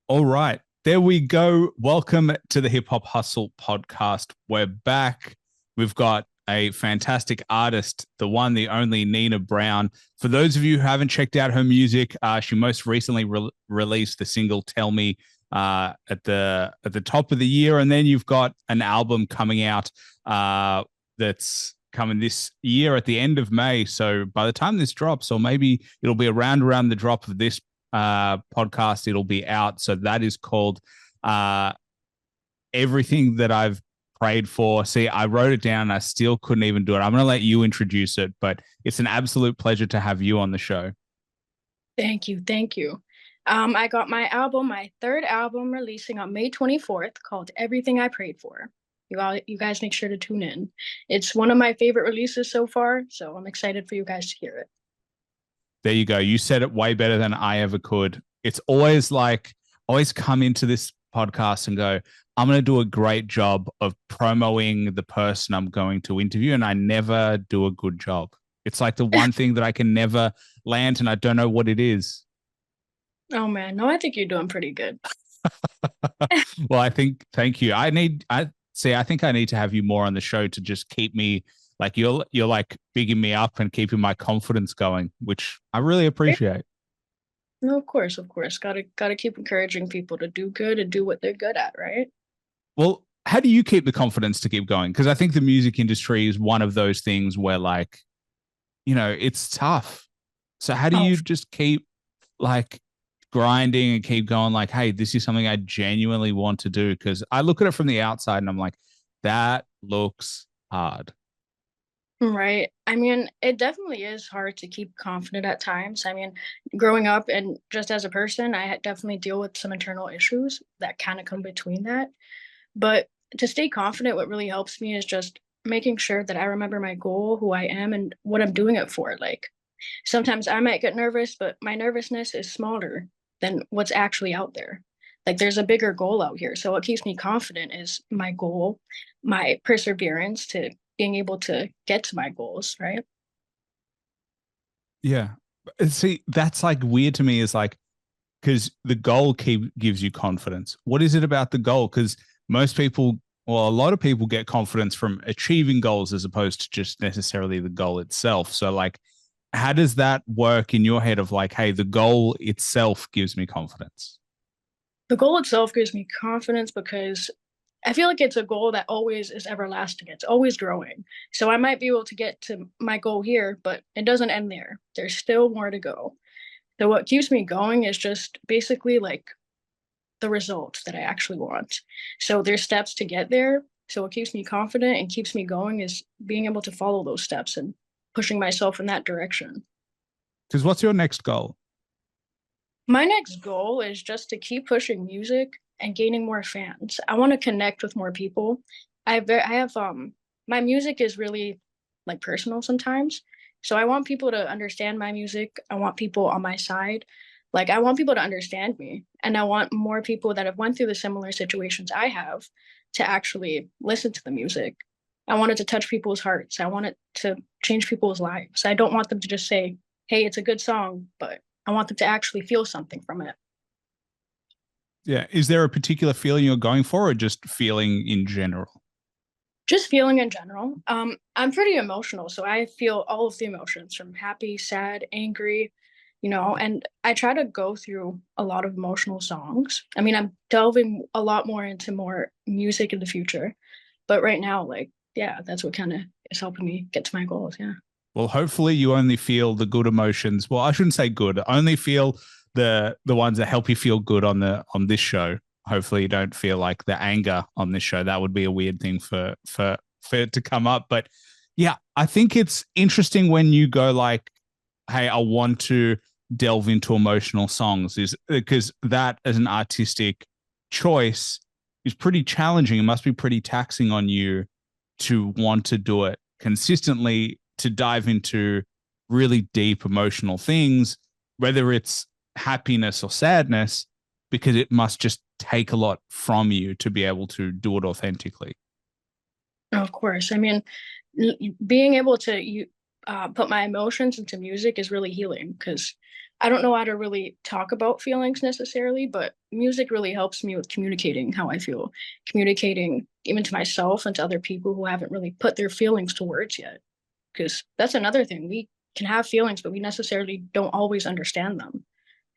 All right. There we go. Welcome to the Hip Hop Hustle podcast. We're back. We've got a fantastic artist, the one, the only Neena Brown. For those of you who haven't checked out her music, she most recently released the single "Tell Me" at the top of the year, and then you've got an album coming out that's coming this year at the end of May. So by the time this drops, or maybe it'll be around the drop of this podcast, it'll be out. So that is called uh, Everything That I've Prayed For. See, I wrote it down and I still couldn't even do it. I'm going to let you introduce it, but it's an absolute pleasure to have you on the show. Thank you. Thank you. I got my third album releasing on May 24th called Everything I Prayed For. You guys make sure to tune in. It's one of my favorite releases so far, so I'm excited for you guys to hear it. There you go. You said it way better than I ever could. It's always like, always come into this podcast and go, I'm going to do a great job of promoting the person I'm going to interview. And I never do a good job. It's like the one thing that I can never land and I don't know what it is. Oh man, no, I think you're doing pretty good. Well, thank you. I think I need to have you more on the show to just keep me like you're like bigging me up and keeping my confidence going, which I really appreciate. No, of course. Gotta keep encouraging people to do good and do what they're good at, right? Well, how do you keep the confidence to keep going? Because I think the music industry is one of those things where, like, it's tough. So how do Oh, you just keep like grinding and keep going? Like, hey, this is something I genuinely want to do. Because I look at it from the outside and I'm like, that looks hard. right. I mean, it definitely is hard to keep confident at times. I mean, growing up and just as a person, definitely deal with some internal issues that kind of come between that. But to stay confident, what really helps me is just making sure that I remember my goal, who I am, and what I'm doing it for. Like sometimes I might get nervous, but my nervousness is smaller than what's actually out there. Like there's a bigger goal out here. So what keeps me confident is my goal, my perseverance to being able to get to my goals, right? Yeah. See, that's like weird to me is like, because the goal gives you confidence. What is it about the goal? Because most people, well, a lot of people get confidence from achieving goals as opposed to just necessarily the goal itself. So, like, how does that work in your head of like, hey, the goal itself gives me confidence? The goal itself gives me confidence because I feel like it's a goal that always is everlasting. It's always growing. So I might be able to get to my goal here, but it doesn't end there. There's still more to go. So what keeps me going is just basically like the results that I actually want. So there's steps to get there. So what keeps me confident and keeps me going is being able to follow those steps and pushing myself in that direction. Because what's your next goal? My next goal is just to keep pushing music and gaining more fans. I want to connect with more people. I have my music is really like personal sometimes. So I want people to understand my music. I want people on my side. Like I want people to understand me and I want more people that have went through the similar situations I have to actually listen to the music. I want it to touch people's hearts. I want it to change people's lives. I don't want them to just say, "Hey, it's a good song," but I want them to actually feel something from it. Yeah. Is there a particular feeling you're going for or just feeling in general? Just feeling in general. I'm pretty emotional, so I feel all of the emotions from happy, sad, angry, and I try to go through a lot of emotional songs. I mean, I'm delving a lot more into more music in the future, but right now, like, yeah, that's what kind of is helping me get to my goals. Yeah. Well, hopefully you only feel the good emotions. Well, I shouldn't say good. Only feel the ones that help you feel good on this show. Hopefully you don't feel like the anger on this show. That would be a weird thing for it to come up. But yeah, I think it's interesting when you go like, hey, I want to delve into emotional songs, is because that as an artistic choice is pretty challenging. It must be pretty taxing on you to want to do it consistently, to dive into really deep emotional things, whether it's happiness or sadness, because it must just take a lot from you to be able to do it authentically. Of course. I mean, being able to put my emotions into music is really healing because I don't know how to really talk about feelings necessarily, but music really helps me with communicating how I feel, communicating even to myself and to other people who haven't really put their feelings to words yet. Because that's another thing. We can have feelings, but we necessarily don't always understand them.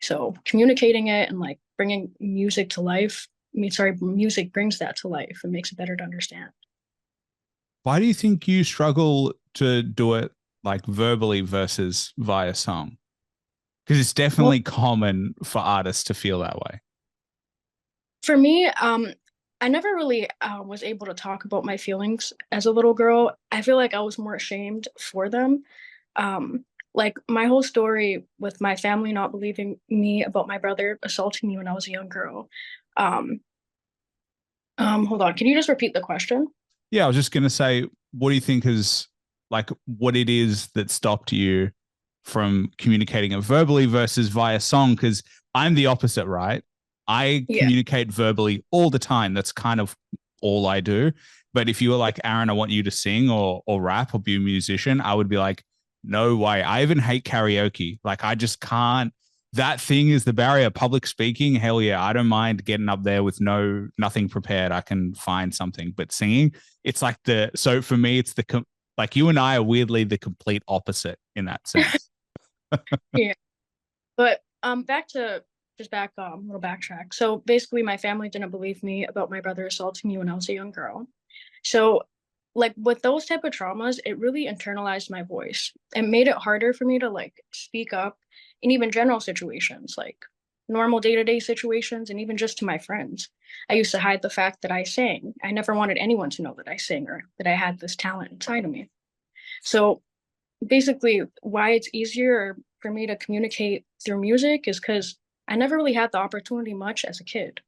So communicating it and like bringing music to life, music brings that to life and makes it better to understand. Why do you think you struggle to do it like verbally versus via song? Because it's Well, definitely common for artists to feel that way. for me, I never really was able to talk about my feelings as a little girl. I feel like I was more ashamed for them. Um, like my whole story with my family not believing me about my brother assaulting me when I was a young girl. Um, hold on, can you just repeat the question? Yeah, I was just going to say, what do you think is like what it is that stopped you from communicating it verbally versus via song? Because I'm the opposite, right? I Yeah. communicate verbally all the time. That's kind of all I do. But if you were like, Aaron, I want you to sing or rap or be a musician, I would be like, no way. I even hate karaoke. Like I just can't. That thing is the barrier. Public speaking, hell yeah. I don't mind getting up there with nothing prepared. I can find something. But singing, it's like so for me, it's like you and I are weirdly the complete opposite in that sense. Yeah. But back to just back little backtrack. So basically my family didn't believe me about my brother assaulting me when I was a young girl. So like with those type of traumas, it really internalized my voice and made it harder for me to like speak up in even general situations, like normal day-to-day situations and even just to my friends. I used to hide the fact that I sang. I never wanted anyone to know that I sang or that I had this talent inside of me. So basically why it's easier for me to communicate through music is because I never really had the opportunity much as a kid.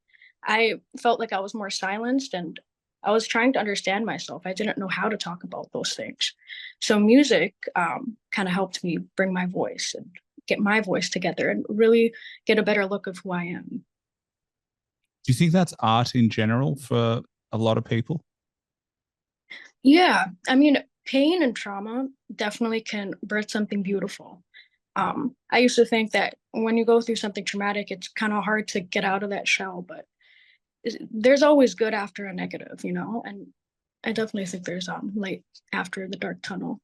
I felt like I was more silenced and I was trying to understand myself. I didn't know how to talk about those things. So music kind of helped me bring my voice and get my voice together and really get a better look of who I am. Do you think that's art in general for a lot of people? Yeah, I mean, pain and trauma definitely can birth something beautiful. I used to think that when you go through something traumatic, it's kind of hard to get out of that shell, but there's always good after a negative, you know? And I definitely think there's light after the dark tunnel.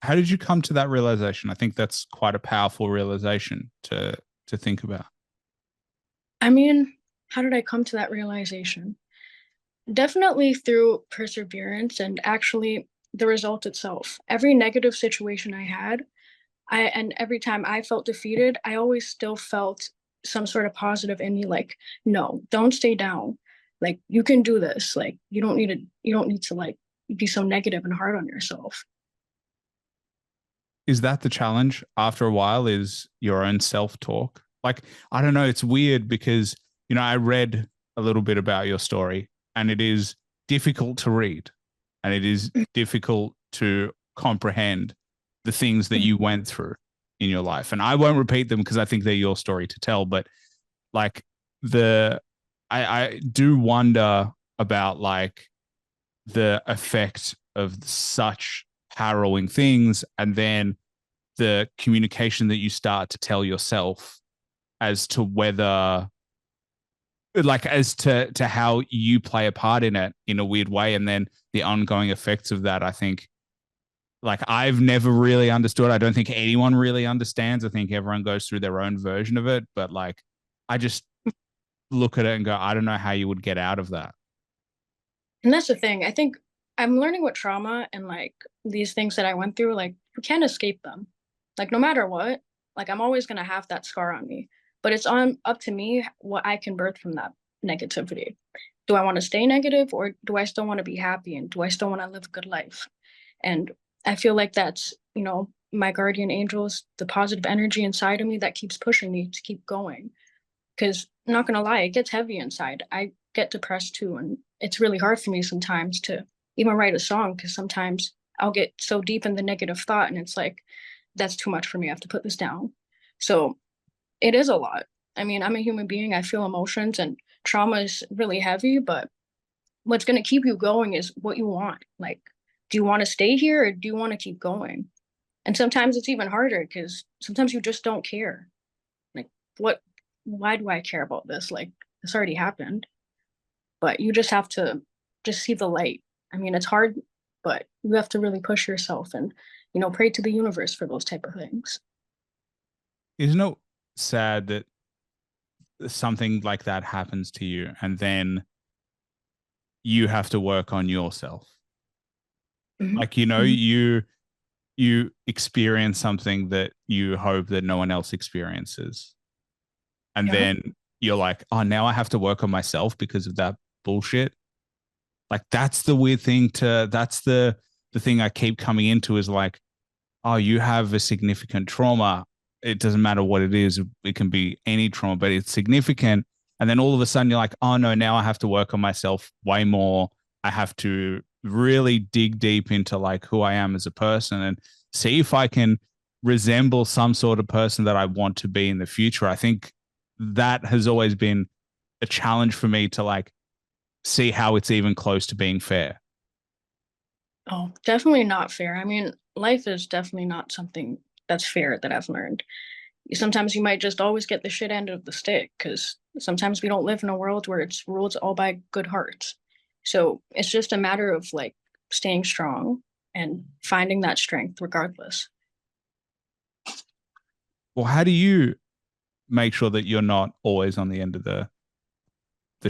How did you come to that realization? I think that's quite a powerful realization to think about. I mean, how did I come to that realization? Definitely through perseverance and actually the result itself. Every negative situation I had, and every time I felt defeated, I always still felt some sort of positive in me, like, no, don't stay down. Like you can do this. Like you don't need to like be so negative and hard on yourself. Is that the challenge after a while is your own self-talk? Like, I don't know, it's weird because, I read a little bit about your story and it is difficult to read and it is difficult to comprehend the things that you went through in your life. And I won't repeat them because I think they're your story to tell, but like the I do wonder about like the effect of such harrowing things and then the communication that you start to tell yourself as to whether like as to how you play a part in it in a weird way and then the ongoing effects of that. I think like I've never really understood. I don't think anyone really understands. I think everyone goes through their own version of it, but like I just look at it and go, I don't know how you would get out of that. And that's the thing. I think I'm learning what trauma and like these things that I went through, like you can't escape them. Like no matter what, like I'm always gonna have that scar on me. But it's on up to me what I can birth from that negativity. Do I want to stay negative or do I still want to be happy and do I still want to live a good life? And I feel like that's, my guardian angels, the positive energy inside of me that keeps pushing me to keep going. Because I'm not gonna lie, it gets heavy inside. I get depressed too, and it's really hard for me sometimes to even write a song because sometimes I'll get so deep in the negative thought, and it's like that's too much for me. I have to put this down. So it is a lot. I mean, I'm a human being. I feel emotions, and trauma is really heavy. But what's gonna keep you going is what you want. Like, do you want to stay here or do you want to keep going? And sometimes it's even harder because sometimes you just don't care. what, why do I care about this? Like, this already happened. But you just have to just see the light. I mean, it's hard, but you have to really push yourself and, pray to the universe for those type of things. Isn't it sad that something like that happens to you and then you have to work on yourself? Mhm, Like, you know, mhm. you experience something that you hope that no one else experiences. And Yeah. then you're like, oh, now I have to work on myself because of that bullshit. Like that's the weird thing to that's the thing I keep coming into is like, oh, you have a significant trauma. It doesn't matter what it is. It can be any trauma, but it's significant. And then all of a sudden you're like, oh no, now I have to work on myself way more. I have to really dig deep into like who I am as a person and see if I can resemble some sort of person that I want to be in the future. I think that has always been a challenge for me to like see how it's even close to being fair. Oh, definitely not fair. I mean, life is definitely not something that's fair that I've learned. Sometimes you might just always get the shit end of the stick because sometimes we don't live in a world where it's ruled all by good hearts. So it's just a matter of like staying strong and finding that strength regardless. Well, how do you make sure that you're not always on the end of the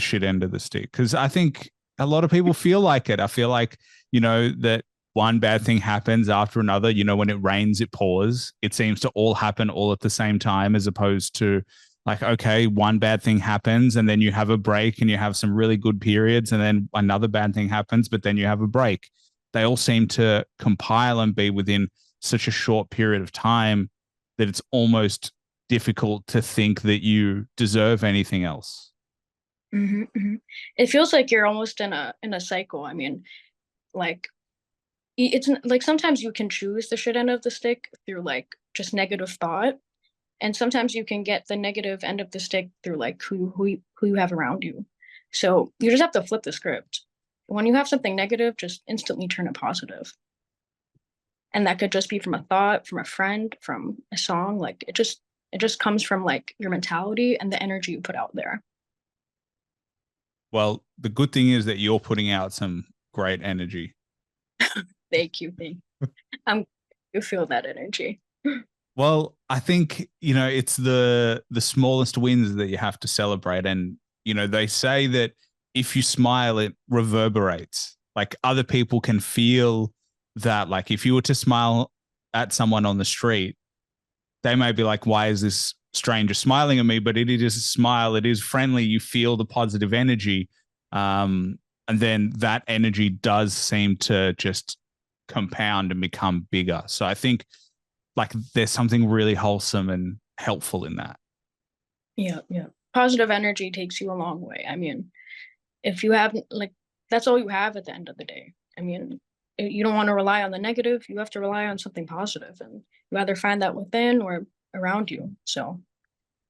shit end of the stick? Because I think a lot of people feel like it. I feel like, that one bad thing happens after another. When it rains, it pours. It seems to all happen all at the same time, as opposed to like, okay, one bad thing happens and then you have a break and you have some really good periods, and then another bad thing happens, but then you have a break. They all seem to compile and be within such a short period of time that it's almost difficult to think that you deserve anything else. Hmm. It feels like you're almost in a cycle. I mean, like it's like sometimes you can choose the shit end of the stick through like just negative thought, and sometimes you can get the negative end of the stick through like who you have around you. So you just have to flip the script. When you have something negative, just instantly turn it positive. And that could just be from a thought, from a friend, from a song. Like it just comes from like your mentality and the energy you put out there. Well, the good thing is that you're putting out some great energy. Thank you, thank you. I'm you feel that energy. Well, I think, it's the smallest wins that you have to celebrate. And, they say that if you smile, it reverberates. Like other people can feel that. Like if you were to smile at someone on the street, they may be like, why is this stranger smiling at me? But it is a smile. It is friendly. You feel the positive energy. And then that energy does seem to just compound and become bigger. So I think like there's something really wholesome and helpful in that. Yeah, yeah. Positive energy takes you a long way. I mean, if you haven't like that's all you have at the end of the day. I mean, you don't want to rely on the negative, you have to rely on something positive, and you either find that within or around you. So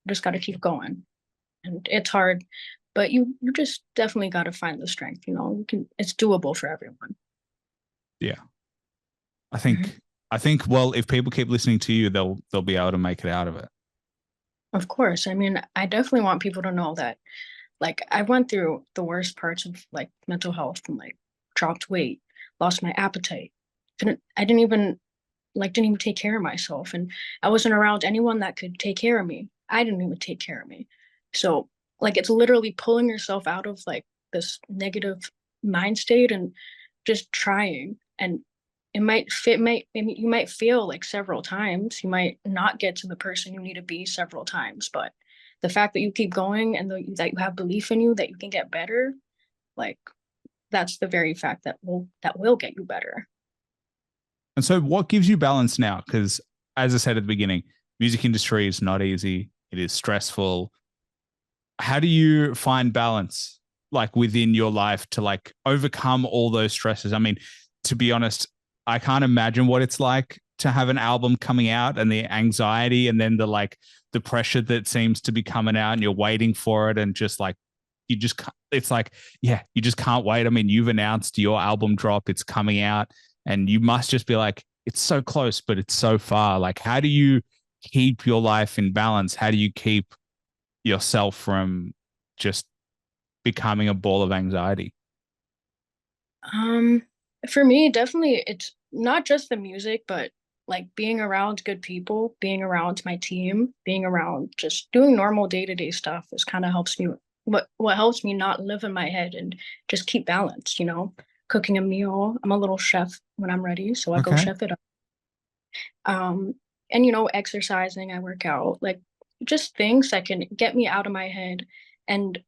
you just got to keep going, and it's hard, but you just definitely got to find the strength. You can. It's doable for everyone. Yeah. I Mhm. think I think well, if people keep listening to you, they'll be able to make it out of it. Of course. I mean, I definitely want people to know that like I went through the worst parts of like mental health and like dropped weight, lost my appetite. I didn't even take care of myself, and I wasn't around anyone that could take care of me. I didn't even take care of me. So like it's literally pulling yourself out of like this negative mind state and just trying. And I mean, you might fail like several times. You might not get to the person you need to be several times, but the fact that you keep going and that you have belief in you that you can get better, like that's the very fact that will get you better. And so what gives you balance now? Because as I said at the beginning, music industry is not easy. It is stressful. How do you find balance like within your life to like overcome all those stresses? I mean, to be honest, I can't imagine what it's like to have an album coming out and the anxiety and then the like the pressure that seems to be coming out and you're waiting for it and just like you just it's like yeah, you just can't wait. I mean, you've announced your album drop, it's coming out and you must just be like it's so close but it's so far. Like how do you keep your life in balance? How do you keep yourself from just becoming a ball of anxiety? Um, for me, definitely it's not just the music, but like being around good people, being around my team, being around just doing normal day-to-day stuff is kind of helps me what helps me not live in my head and just keep balance, you know. Cooking a meal. I'm a little chef when I'm ready, so I go Okay. chef it up. Um, and you know, exercising, I work out, like just things that can get me out of my head and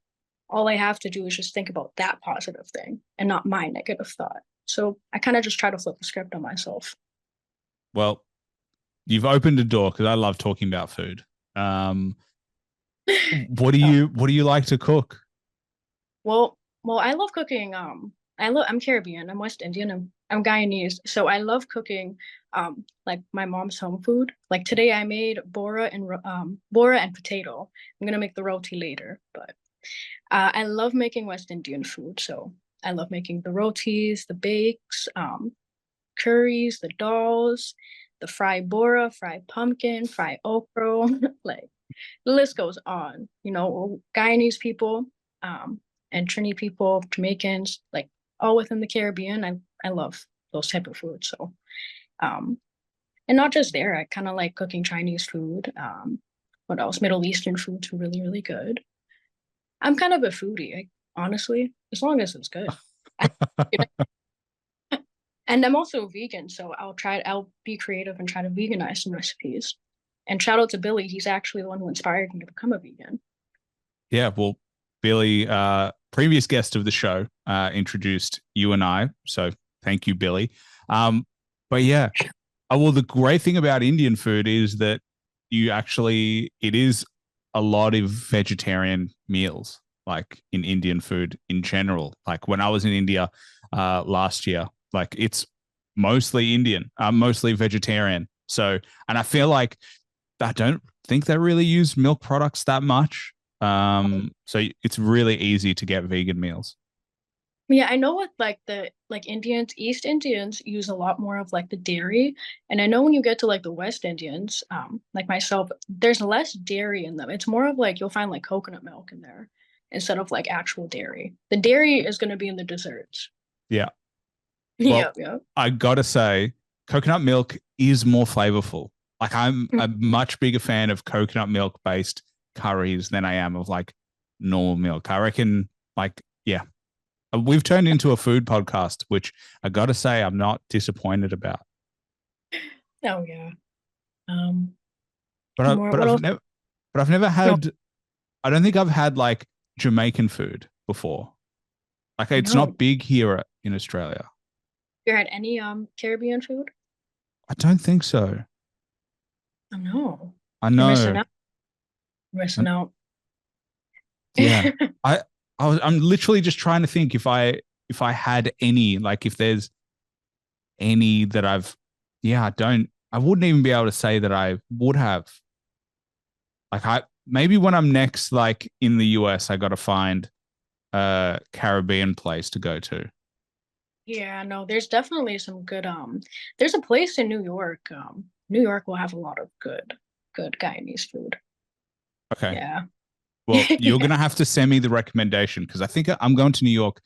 all I have to do is just think about that positive thing and not my negative thought. So I kind of just try to flip the script on myself. Well, you've opened a door because I love talking about food. Um, Uh, what do you like to cook? well, I love cooking. I'm Caribbean. I'm West Indian. I'm Guyanese. So I love cooking. Like my mom's home food. Like today, I made bora and potato. I'm gonna make the roti later, but I love making West Indian food. So I love making the rotis, the bakes, curries, the dals, the fried bora, fried pumpkin, fried okra. Like the list goes on. You know, Guyanese people, and Trini people, Jamaicans, like all within the Caribbean. I love those type of foods. So, um, and not just there. I kind of like cooking Chinese food. What else? Middle Eastern foods are really really good. I'm kind of a foodie, honestly, as long as it's good. I, and I'm also vegan, so I'll be creative and try to veganize some recipes. And shout out to Billy, he's actually the one who inspired me to become a vegan. Yeah, well, Billy, previous guest of the show, introduced you and I. So thank you, Billy. Um, but yeah, well, the great thing about Indian food is that it is a lot of vegetarian meals, like in Indian food in general. Like when I was in India last year, like it's mostly Indian, mostly vegetarian. So, and I feel like I don't think they really use milk products that much. So it's really easy to get vegan meals. Yeah, I know what like East Indians use a lot more of like the dairy. And I know when you get to like the West Indians, like myself, there's less dairy in them. It's more of like you'll find like coconut milk in there instead of like actual dairy. The dairy is going to be in the desserts. Yeah. Well, Yeah, yeah. I gotta say, coconut milk is more flavorful. Like I'm a much bigger fan of coconut milk based curries than I am of like normal milk. I reckon, like, yeah, we've turned into a food podcast, which I gotta say I'm not disappointed about. Oh yeah. Um, But I, more but what I've else? never but I've never No, had. I don't think I've had like Jamaican food before. Like it's no. not big here in Australia. You had any Caribbean food? I don't think so. Oh no. I You're missing know. out. You're missing out. Yeah. I I'm literally just trying to think if I had any, like if there's any that I've yeah, I wouldn't even be able to say that I would have. Like I maybe when I'm next like in the US, I gotta find a Caribbean place to go to. Yeah, no, there's definitely some good there's a place in New York. New York will have a lot of good Guyanese food. Okay. Yeah. Well, you're gonna have to send me the recommendation because I think I'm going to New York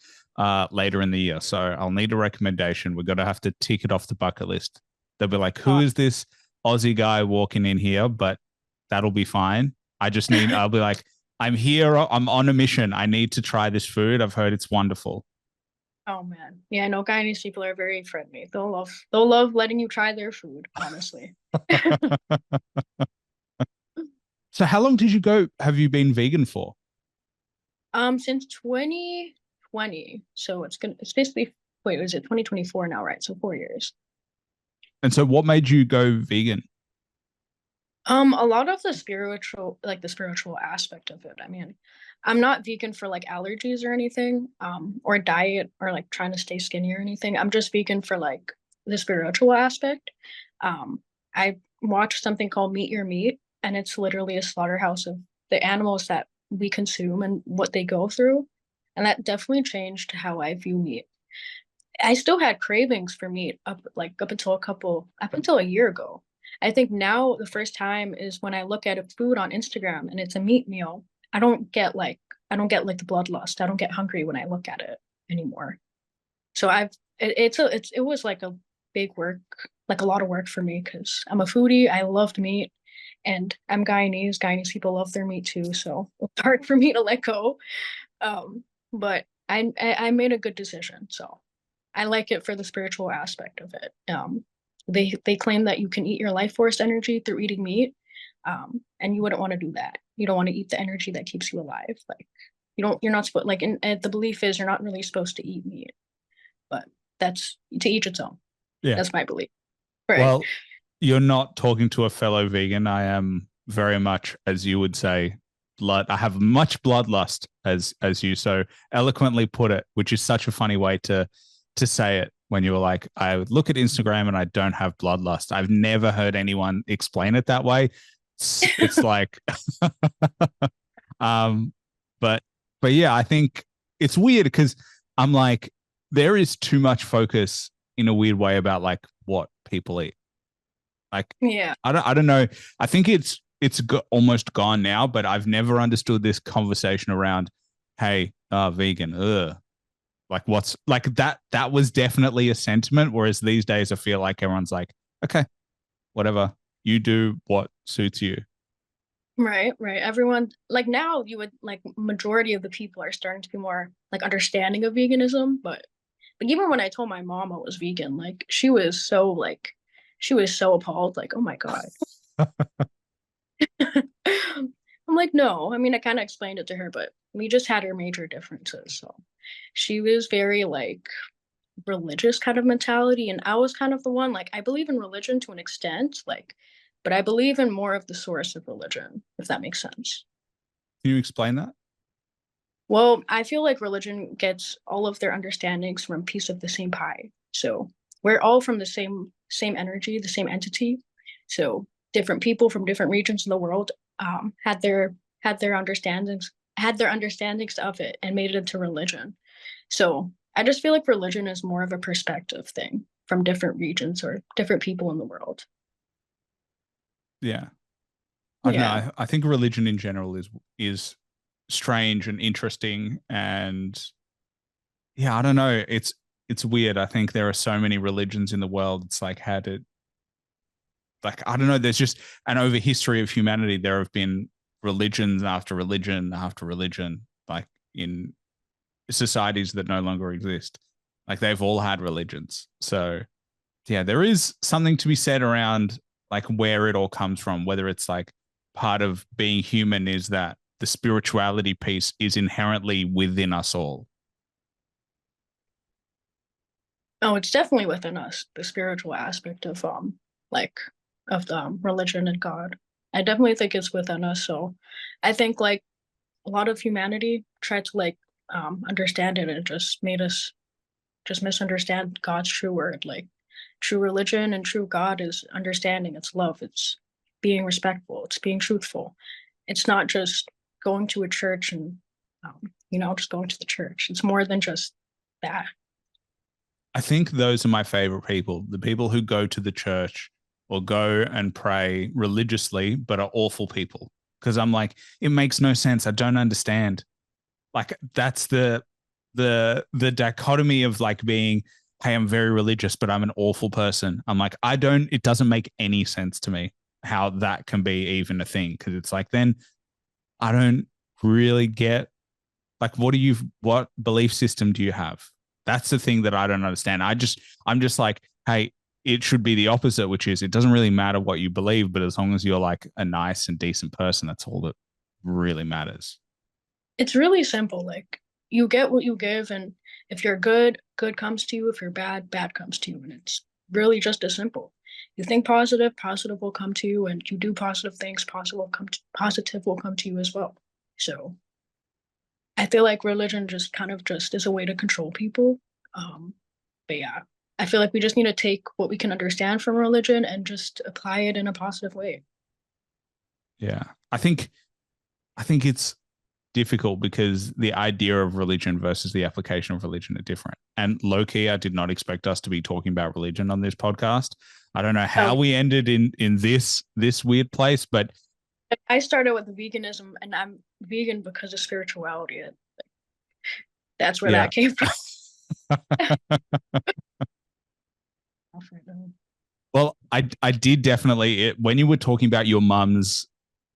later in the year. So I'll need a recommendation. We're gonna have to tick it off the bucket list. They'll be like, who Uh, is this Aussie guy walking in here? But that'll be fine. I'll be like, I'm here, I'm on a mission. I need to try this food. I've heard it's wonderful. oh man. Yeah, no, Guyanese people are very friendly. They'll love letting you try their food, honestly. So how long did you go have you been vegan for? Since 2020. So it's basically wait, was it 2024 now, right? So 4 years. And so what made you go vegan? A lot of the spiritual aspect of it. I mean, I'm not vegan for like allergies or anything, or diet or like trying to stay skinny or anything. I'm just vegan for like the spiritual aspect. I watched something called Meet Your Meat, and it's literally a slaughterhouse of the animals that we consume and what they go through. And that definitely changed how I view meat. I still had cravings for meat up until a year ago. I think now the first time is when I look at a food on Instagram and it's a meat meal. I don't get like I don't get like the bloodlust. I don't get hungry when I look at it anymore. So it was like a big work, like a lot of work for me because I'm a foodie. I loved meat, and I'm Guyanese. Guyanese people love their meat too, so it's hard for me to let go. But I made a good decision, so I like it for the spiritual aspect of it. They claim that you can eat your life force energy through eating meat, and you wouldn't want to do that. You don't want to eat the energy that keeps you alive. Like you're not supposed like, and the belief is you're not really supposed to eat meat, but that's to each its own. Yeah. That's my belief. Right. Well, you're not talking to a fellow vegan. I am very much, as you would say, blood. I have much bloodlust, as you so eloquently put it, which is such a funny way to say it. When you were like, I would look at Instagram and I don't have bloodlust. I've never heard anyone explain it that way. It's like, um, but yeah, I think it's weird because I'm like, there is too much focus in a weird way about like what people eat. Like, Yeah. I don't know. I think it's almost gone now, but I've never understood this conversation around, hey, vegan, like what's like that was definitely a sentiment. Whereas these days I feel like everyone's like, okay, whatever, you do what suits you. Right, right. Everyone like now you would like majority of the people are starting to be more like understanding of veganism, but like even when I told my mom I was vegan, like she was so appalled, like, oh my God. I'm like, no. I mean, I kind of explained it to her, but we just had our major differences. So she was very like religious kind of mentality, and I was kind of the one like I believe in religion to an extent, like, but I believe in more of the source of religion, if that makes sense. Can you explain that? Well, I feel like religion gets all of their understandings from a piece of the same pie. So we're all from the same energy, the same entity. So different people from different regions of the world had their understandings of it and made it into religion. So I just feel like religion is more of a perspective thing from different regions or different people in the world. Yeah, I don't know. Yeah. I think religion in general is strange and interesting, and yeah, I don't know. It's weird. I think there are so many religions in the world. It's like how did like I don't know. There's just an over history of humanity. There have been religions after religion after religion, like in societies that no longer exist. Like they've all had religions. So yeah, there is something to be said around like where it all comes from, whether it's like part of being human is that the spirituality piece is inherently within us all. Oh, it's definitely within us, the spiritual aspect of like of the religion and God. I definitely think it's within us. So I think like a lot of humanity tried to like understand it and it just made us just misunderstand God's true word. Like true religion and true God is understanding, it's love, it's being respectful, it's being truthful. It's not just going to a church and just going to the church. It's more than just that. I think those are my favorite people, the people who go to the church or go and pray religiously, but are awful people. Because I'm like, it makes no sense. I don't understand. Like that's the dichotomy of like being, hey, I'm very religious, but I'm an awful person. I'm like, it doesn't make any sense to me how that can be even a thing. Cause it's like, then I don't really get like, what belief system do you have? That's the thing that I don't understand. I'm just like, hey, it should be the opposite, which is it doesn't really matter what you believe, but as long as you're like a nice and decent person, that's all that really matters. It's really simple. Like you get what you give, and if you're good, good comes to you. If you're bad, bad comes to you. And it's really just as simple. You think positive, positive will come to you, and you do positive things, positive will come to you as well. So I feel like religion just kind of just is a way to control people. Um, but yeah, I feel like we just need to take what we can understand from religion and just apply it in a positive way. Yeah. I think it's difficult because the idea of religion versus the application of religion are different. And low key, I did not expect us to be talking about religion on this podcast. I don't know how Oh, we ended in this weird place, but I started with veganism, and I'm vegan because of spirituality. That's where Yeah. that came from. Well, I did definitely when you were talking about your mum's,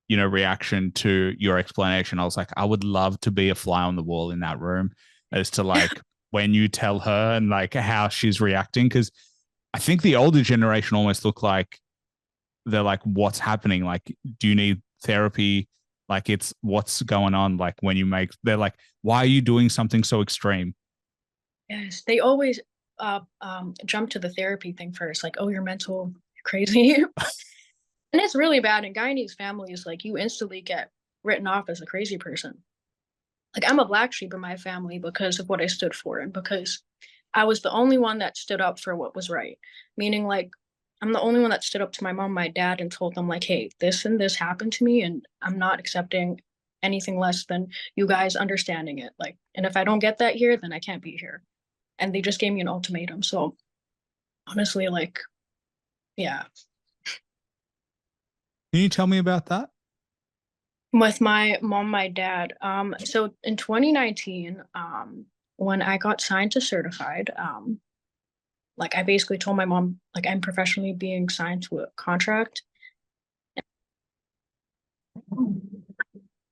reaction to your explanation, I was like, I would love to be a fly on the wall in that room as to like when you tell her and like how she's reacting. Cause I think the older generation almost look like they're like, what's happening? Like, do you need therapy? Like, it's what's going on? Like, when they're like, why are you doing something so extreme? Yes, they always jump to the therapy thing first, like, oh, you're mental, you're crazy. And it's really bad. In Guyanese families, like you instantly get written off as a crazy person. Like I'm a black sheep in my family because of what I stood for and because I was the only one that stood up for what was right. Meaning like I'm the only one that stood up to my mom, my dad, and told them like, hey, this and this happened to me, and I'm not accepting anything less than you guys understanding it. Like, and if I don't get that here, then I can't be here. And they just gave me an ultimatum. So honestly, like, yeah. Can you tell me about that? With my mom, my dad. So in 2019, when I got signed to certified, like I basically told my mom, like I'm professionally being signed to a contract.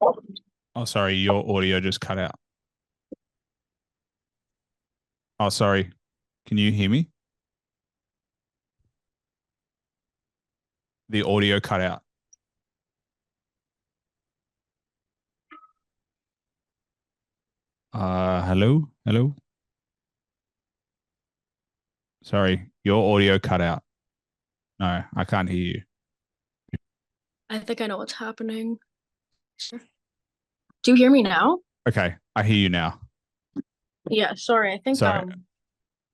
Oh, sorry, your audio just cut out. Oh, sorry. Can you hear me? The audio cut out. Hello? Hello? Sorry, your audio cut out. No, I can't hear you. I think I know what's happening. Do you hear me now? Okay, I hear you now. Yeah, sorry. I think Sorry.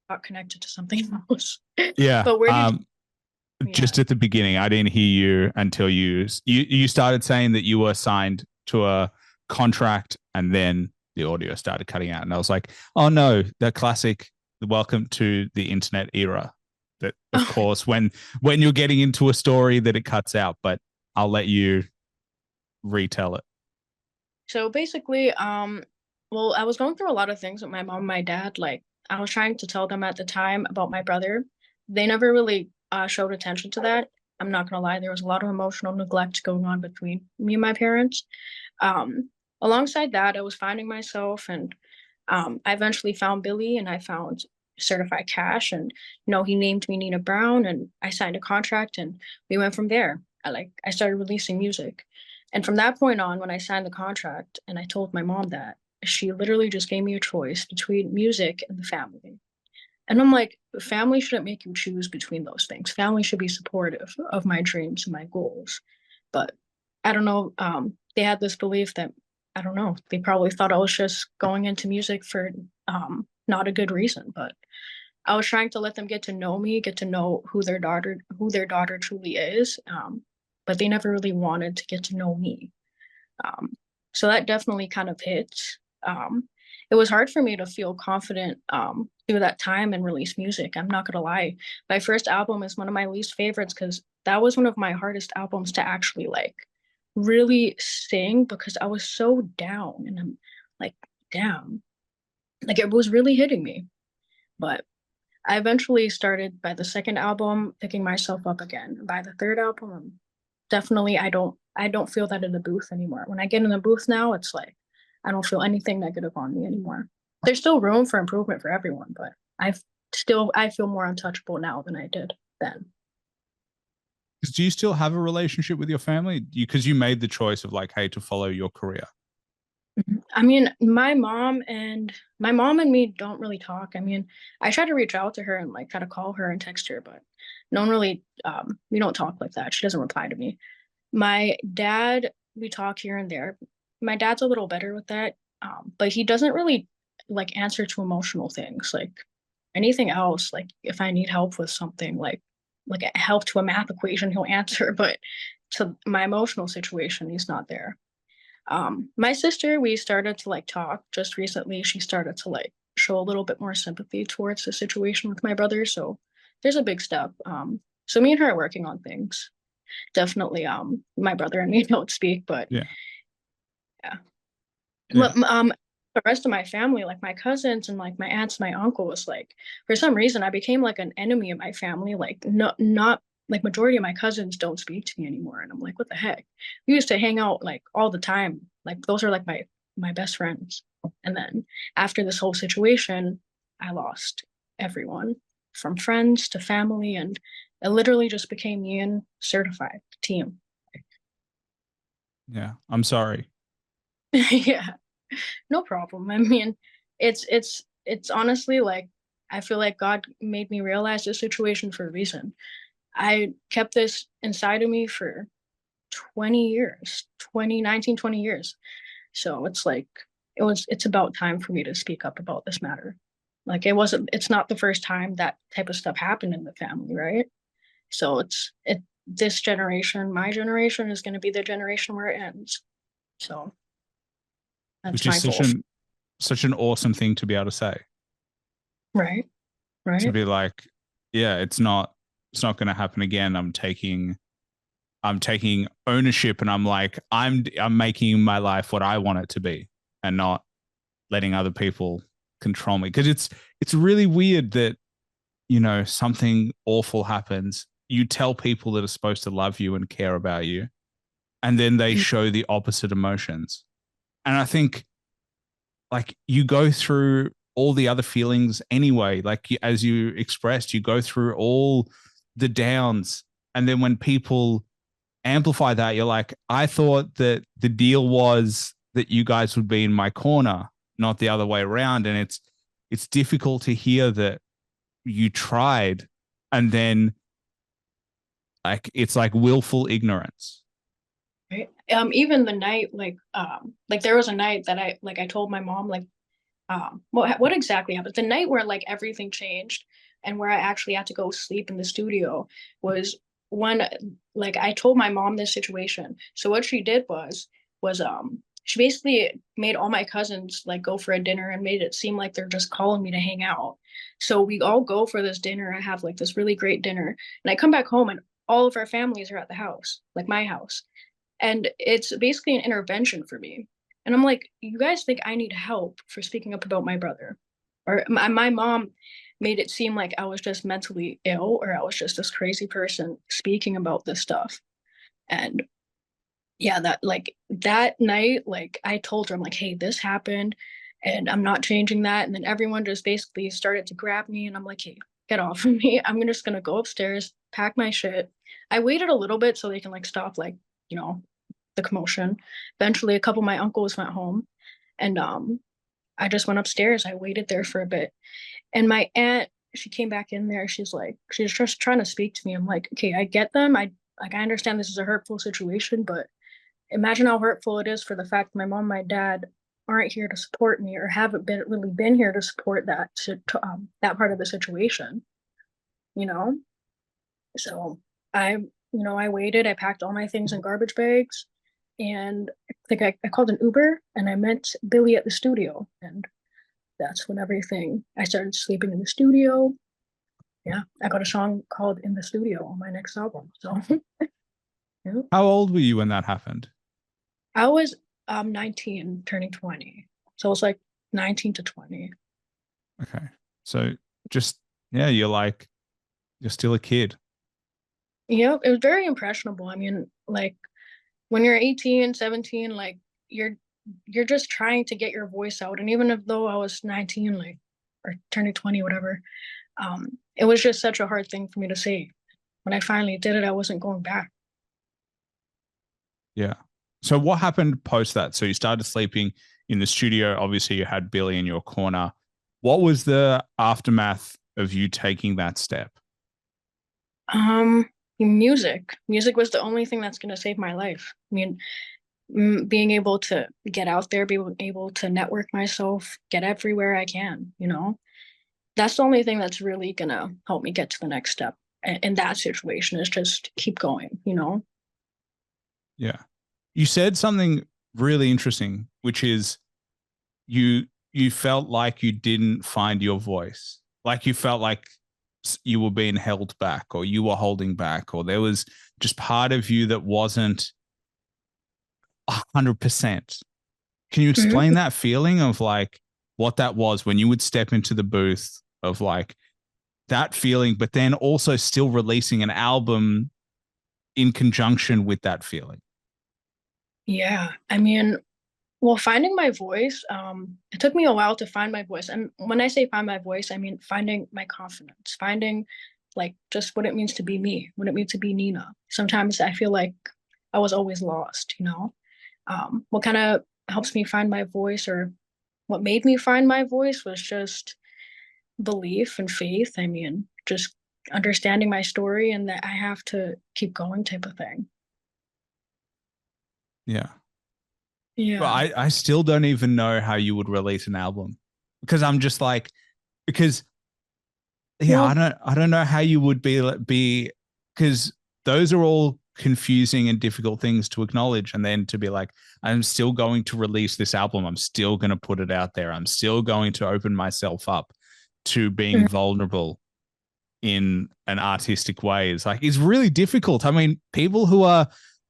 got connected to something else. Yeah. But where did you, yeah. Just at the beginning, I didn't hear you until you started saying that you were signed to a contract, and then the audio started cutting out, and I was like, "Oh no, the classic welcome to the internet era." That, of course, when you're getting into a story, that it cuts out, but I'll let you retell it. So basically, well, I was going through a lot of things with my mom and my dad. Like, I was trying to tell them at the time about my brother. They never really showed attention to that. I'm not gonna lie, there was a lot of emotional neglect going on between me and my parents. Um, Alongside that, I was finding myself, and I eventually found Billy, and I found Certified Cash, and he named me Neena Brown, and I signed a contract, and we went from there. I started releasing music. And from that point on, when I signed the contract and I told my mom that, she literally just gave me a choice between music and the family. And I'm like, family shouldn't make you choose between those things. Family should be supportive of my dreams and my goals. But I don't know. They had this belief that, I don't know, they probably thought I was just going into music for not a good reason. But I was trying to let them get to know me, get to know who their daughter truly is. But they never really wanted to get to know me. Um, so that definitely kind of hits. It was hard for me to feel confident through that time and release music. I'm not gonna lie. My first album is one of my least favorites because that was one of my hardest albums to actually like really sing because I was so down and I'm like down. Like it was really hitting me. But I eventually started by the second album picking myself up again. By the third album, definitely I don't feel that in the booth anymore. When I get in the booth now, it's like I don't feel anything negative on me anymore. There's still room for improvement for everyone, but I feel more untouchable now than I did then. Do you still have a relationship with your family? Because you made the choice of like, hey, to follow your career. I mean, my mom and me don't really talk. I mean, I try to reach out to her and like try to call her and text her, but no one really we don't talk like that. She doesn't reply to me. My dad, we talk here and there. My dad's a little better with that, but he doesn't really like answer to emotional things. Like anything else, like if I need help with something, like help to a math equation, he'll answer. But to my emotional situation, he's not there. My sister, we started to like talk just recently. She started to like show a little bit more sympathy towards the situation with my brother. So there's a big step. So me and her are working on things. definitely my brother and me don't speak, but Yeah. yeah. Yeah. But the rest of my family, like my cousins and like my aunts, my uncle was like, for some reason I became like an enemy of my family. Like not like majority of my cousins don't speak to me anymore. And I'm like, what the heck? We used to hang out like all the time. Like those are like my best friends. And then after this whole situation, I lost everyone from friends to family, and it literally just became me and certified team. Yeah. I'm sorry. Yeah. No problem. I mean, it's honestly like I feel like God made me realize this situation for a reason. I kept this inside of me for 20 years, 20 years. So it's like it's about time for me to speak up about this matter. Like it's not the first time that type of stuff happened in the family, right? So it this generation, my generation is going to be the generation where it ends. So that's Which is my goal. such an awesome thing to be able to say. Right. To Right. be like, yeah, it's not going to happen again. I'm taking ownership, and I'm like, I'm making my life what I want it to be, and not letting other people control me. Because it's really weird that, you know, something awful happens. You tell people that are supposed to love you and care about you, and then they show the opposite emotions. And I think, like, you go through all the other feelings anyway. Like, as you expressed, you go through all the downs, and then when people amplify that, you're like, I thought that the deal was that you guys would be in my corner, not the other way around. And it's difficult to hear that you tried, and then, like, it's like willful ignorance. Right. Even the night, like there was a night that I told my mom, like, what exactly happened? The night where like everything changed and where I actually had to go sleep in the studio was when like I told my mom this situation. So what she did was she basically made all my cousins like go for a dinner and made it seem like they're just calling me to hang out. So we all go for this dinner. I have like this really great dinner, and I come back home and all of our families are at the house, like my house. And it's basically an intervention for me. And I'm like, you guys think I need help for speaking up about my brother? Or my mom made it seem like I was just mentally ill or I was just this crazy person speaking about this stuff. And yeah, that like that night, like I told her, I'm like, hey, this happened and I'm not changing that. And then everyone just basically started to grab me and I'm like, hey, get off of me. I'm just gonna go upstairs, pack my shit. I waited a little bit so they can like stop like, you know, the commotion. Eventually a couple of my uncles went home and I just went upstairs. I waited there for a bit. And my aunt, she came back in there. She's like, she's just trying to speak to me. I'm like, okay, I get them. I understand this is a hurtful situation, but imagine how hurtful it is for the fact that my mom and my dad aren't here to support me or haven't been here to support that part of the situation, you know. So I waited. I packed all my things in garbage bags, and I think I called an Uber, and I met Billy at the studio, and that's when everything. I started sleeping in the studio. Yeah, I got a song called "In the Studio" on my next album. So yeah. How old were you when that happened? I was 19, turning 20. So it was like 19 to 20. Okay. So just, yeah, you're still a kid. Yeah, it was very impressionable. I mean, like when you're 18, 17, like you're you're just trying to get your voice out. And even if though I was 19, like or turning 20, whatever, it was just such a hard thing for me to say. When I finally did it, I wasn't going back. Yeah. So what happened post that? So you started sleeping in the studio. Obviously, you had Billy in your corner. What was the aftermath of you taking that step? Um, music. Music was the only thing that's gonna save my life. I mean, being able to get out there, being able to network myself, get everywhere I can, you know, that's the only thing that's really gonna help me get to the next step. In that situation is just keep going, you know? Yeah. You said something really interesting, which is you felt like you didn't find your voice. Like you felt like you were being held back, or you were holding back, or there was just part of you that wasn't 100%. Can you explain Mhm. that feeling of like what that was when you would step into the booth of like that feeling, but then also still releasing an album in conjunction with that feeling? Yeah, I mean, well, finding my voice, it took me a while to find my voice. And when I say find my voice, I mean finding my confidence, finding like just what it means to be me, what it means to be Neena. Sometimes I feel like I was always lost, you know? What kind of helps me find my voice, or what made me find my voice, was just belief and faith. I mean, just understanding my story and that I have to keep going type of thing. Yeah. But Yeah. I still don't even know how you would release an album, because I'm just like, because yeah, Well, I don't know how you would be, because those are all confusing and difficult things to acknowledge, and then to be like, I'm still going to release this album, I'm still going to put it out there, I'm still going to open myself up to being mm, vulnerable in an artistic way is really difficult. I mean, people who are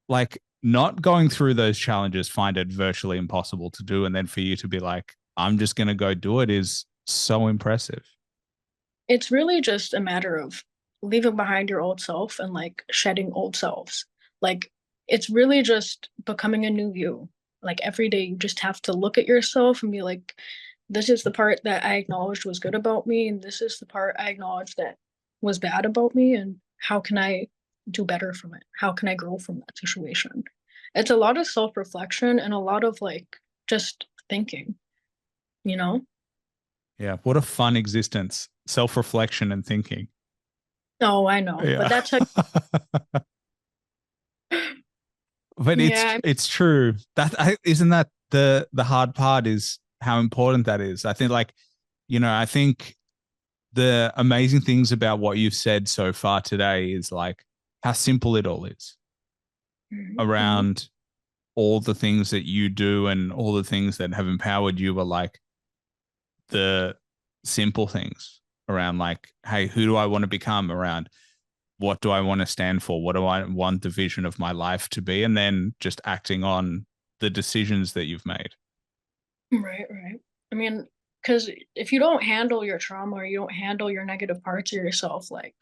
like not going through those challenges find it virtually impossible to do, and then for you to be like, I'm just going to go do it, is so impressive. it's really just a matter of leaving behind your old self and like shedding old selves. Like it's really just becoming a new you. Like every day you just have to look at yourself and be like, this is the part that I acknowledged was good about me, and this is the part I acknowledged that was bad about me, and how can I do better from it? How can I grow from that situation? It's a lot of self-reflection and a lot of like just thinking, you know? Yeah, what a fun existence, self-reflection and thinking. Oh, I know. But Yeah. that's how But yeah, it's true. Isn't that the hard part, is how important that is. I think like, I think the amazing things about what you've said so far today is like how simple it all is mhm, mhm. around all the things that you do and all the things that have empowered you, are like the simple things around like, hey, who do I want to become, around what do I want to stand for, what do I want the vision of my life to be, and then just acting on the decisions that you've made. Right, right. I mean, because if you don't handle your trauma, or you don't handle your negative parts of yourself, like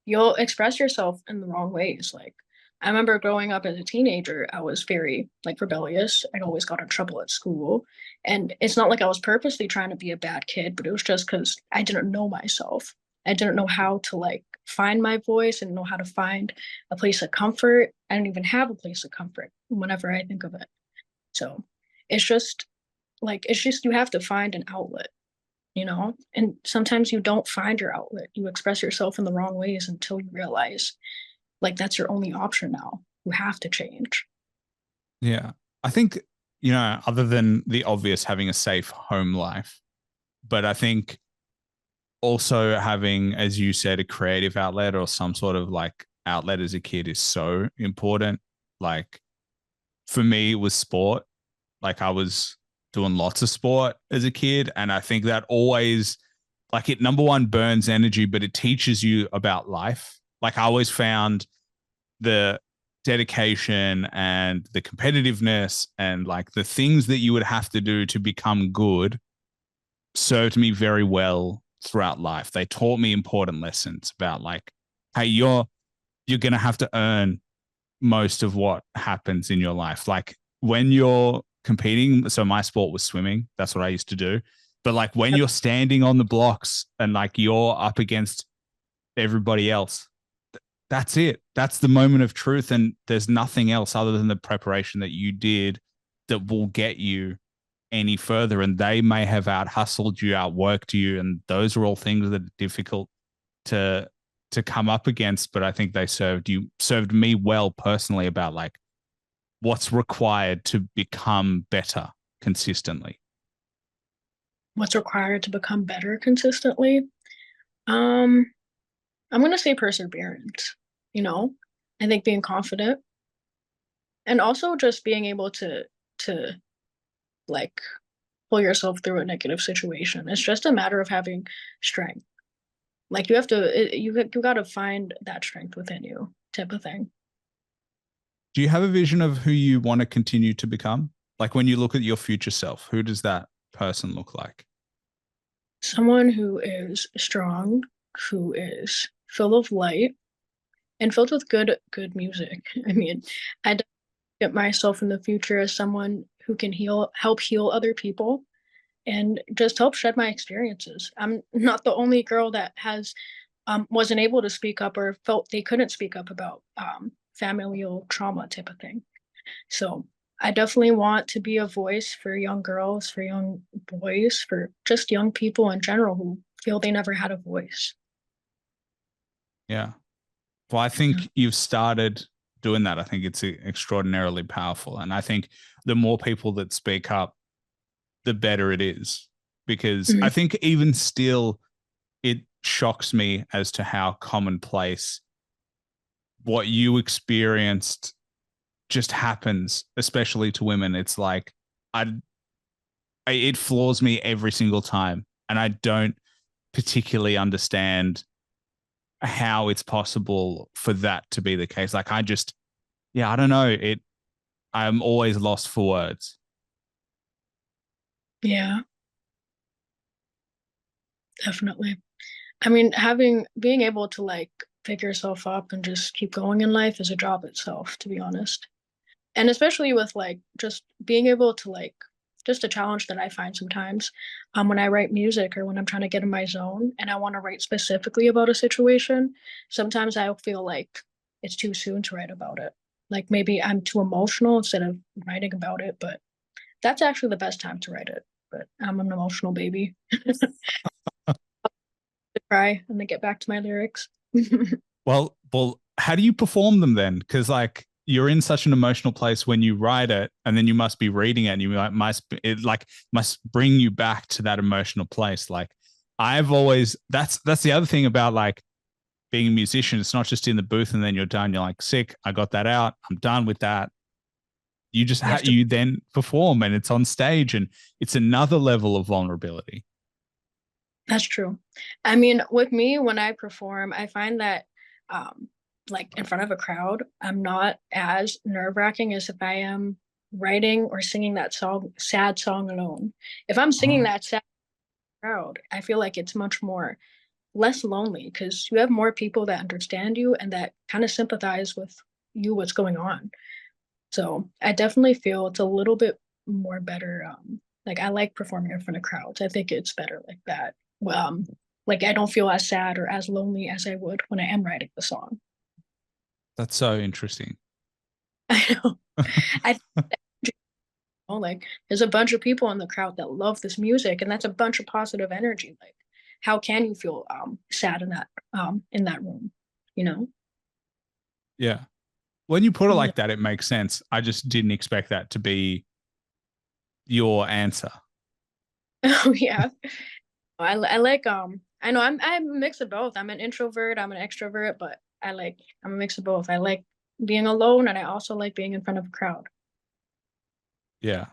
you'll express yourself in the wrong ways. Like I remember growing up as a teenager, I was very like rebellious. I'd always got in trouble at school. And it's not like I was purposely trying to be a bad kid, but it was just because I didn't know myself. I didn't know how to like find my voice and know how to find a place of comfort. I didn't even have a place of comfort whenever I think of it. So it's just it's just you have to find an outlet, you know? And sometimes you don't find your outlet. You express yourself in the wrong ways until you realize like that's your only option now. You have to change. Yeah. I think, other than the obvious, having a safe home life, but I think also having, as you said, a creative outlet or some sort of like outlet as a kid is so important. Like for me, it was sport. Like I was doing lots of sport as a kid. And I think that always, like, it number one burns energy, but it teaches you about life. Like I always found the dedication and the competitiveness and like the things that you would have to do to become good served me very well throughout life. They taught me important lessons about like, hey, you're gonna have to earn most of what happens in your life. Like when you're competing, so my sport was swimming. That's what I used to do. But like when you're standing on the blocks and like you're up against everybody else, that's it. That's the moment of truth. And there's nothing else other than the preparation that you did that will get you any further. And they may have out hustled you, outworked you. And those are all things that are difficult to come up against. But I think they served me well personally about like what's required to become better consistently. What's required to become better consistently? Um, I'm gonna say perseverance, you know? I think being confident, and also just being able to like pull yourself through a negative situation. It's just a matter of having strength. Like you have to, you got to find that strength within you, type of thing. Do you have a vision of who you want to continue to become? Like when you look at your future self, who does that person look like? Someone who is strong, who is full of light, and filled with good music. I mean, I get myself in the future as someone who can help heal other people, and just help shed my experiences. I'm not the only girl that has wasn't able to speak up or felt they couldn't speak up about familial trauma type of thing. So I definitely want to be a voice for young girls, for young boys, for just young people in general who feel they never had a voice. Yeah. Well, I Yeah. think you've started doing that. I think it's extraordinarily powerful. And I think the more people that speak up, the better it is. Because Mhm. I think even still, it shocks me as to how commonplace what you experienced just happens, especially to women. It's like, I, it floors me every single time. And I don't particularly understand how it's possible for that to be the case. Like, I just, yeah, I don't know. I'm always lost for words. Yeah, definitely. I mean, being able to like pick yourself up and just keep going in life is a job itself, to be honest. And especially with like just being able to like just a challenge that I find sometimes when I write music or when I'm trying to get in my zone and I want to write specifically about a situation, sometimes I feel like it's too soon to write about it. Like maybe I'm too emotional instead of writing about it, but that's actually the best time to write it. But I'm an emotional baby. To cry and then get back to my lyrics. Well, how do you perform them then? Because like you're in such an emotional place when you write it, and then you must be reading it, and you like must bring you back to that emotional place. Like I've always that's the other thing about like being a musician. It's not just in the booth and then you're done. You're like sick. I got that out. I'm done with that. You just You have to. you then perform, and it's on stage, and it's another level of vulnerability. That's true. I mean, with me, when I perform, I find that, um, like in front of a crowd, I'm not as nerve-wracking as if I am writing or singing that sad song alone. If I'm singing Oh, that sad crowd, I feel like it's much more less lonely because you have more people that understand you and that kind of sympathize with you, what's going on. So I definitely feel it's a little bit more better. Like I like performing in front of crowds. I think it's better like that. Like I don't feel as sad or as lonely as I would when I am writing the song. that's so interesting. I know. I know, like there's a bunch of people in the crowd that love this music, and that's a bunch of positive energy. Like, how can you feel sad in that room? You know? Yeah. When you put it Yeah. like that, it makes sense. I just didn't expect that to be your answer. Oh yeah. I like I know I'm a mix of both. I'm an introvert, I'm an extrovert, but I'm a mix of both. I like being alone and I also like being in front of a crowd. Yeah.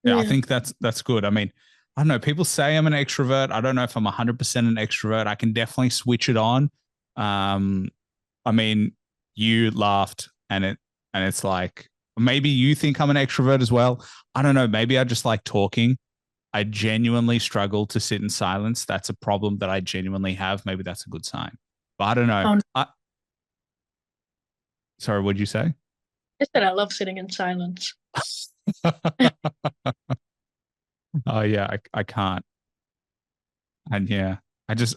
Yeah, I Yeah. think that's good. I mean, I don't know. People say I'm an extrovert. I don't know if I'm 100% an extrovert. I can definitely switch it on. Um, I mean, you laughed, and it's like maybe you think I'm an extrovert as well. I don't know. Maybe I just like talking. I genuinely struggle to sit in silence. That's a problem that I genuinely have. Maybe that's a good sign. But I don't know. Oh, Sorry, what'd you say? I said I love sitting in silence. Oh yeah, I can't. And yeah, I just